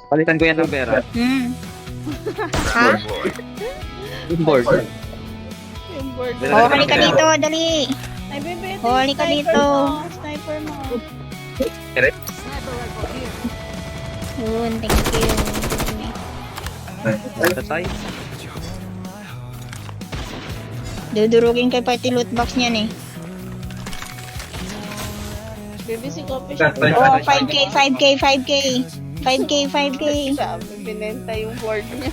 Palitan ko yan ng pera. Ha? Yung board. Yung board. Oh, halika dito, dali. Ay, bebe, ito Oh, yung halika sniper dito. mo. Sniper mo. Yun, thank you. Tatay. Dudurugin kay party loot box niyan eh. Bebe, si Coffee Shop. Oh, 5K, 5K, 5K. 5K, 5K. Sabi, binenta yung board niya.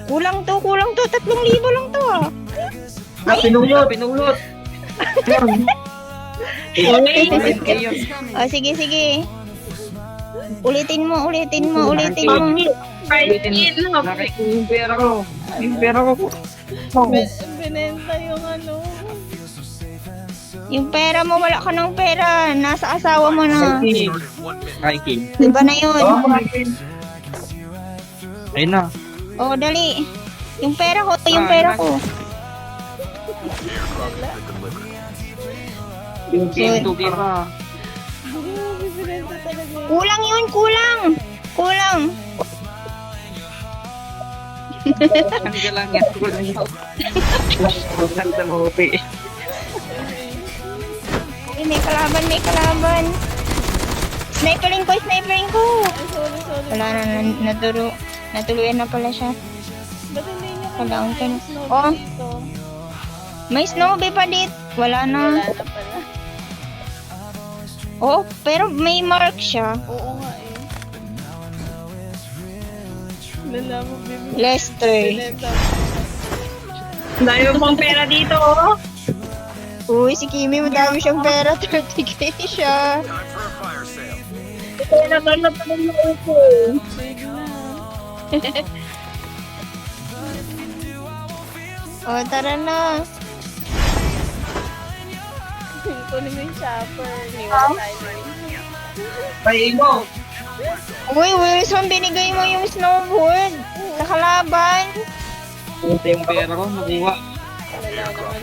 Kulang to. 3,000 lang to ah. Pinulot. Oh, sige. Ulitin mo. Yung pera ko. Yung pera ko. Binenta yung ano. Yung pera mo, wala ka ng pera. Nasa asawa mo na. Hiking. Iba na yun. Ayun na. Oh, dali. Yung pera ko. Yung pintugi pa. Grabe, binenta talaga yun. Kulang yun. Ang galang yan. Kulang yan. Kulang sa mahupi. Ay, may kalaban. Sniperin ko. Ay, sorry. Wala na, natuluyan na pala siya. Ba't hindi niya Kailangan ka na. snow Oh. dito? May snowball pa dit. Wala na. Wala na pala. Oh, pero may mark siya. Oo nga eh. Lala mo, bebe. Lester. Binenta mo. Dami mo pang pera dito, oh. Uy, si Kimi, madami siyang pera. 30K siya. Pera ba na pala yung upo? Sige na. Oh, tara na. Kunin mo yung chopper. Niwan tayo na rin. Pahin mo. Uy, Wilson, binigay mo yung snowboard sa kalaban. Ito yung pera ko. Nakuha. Wala naman.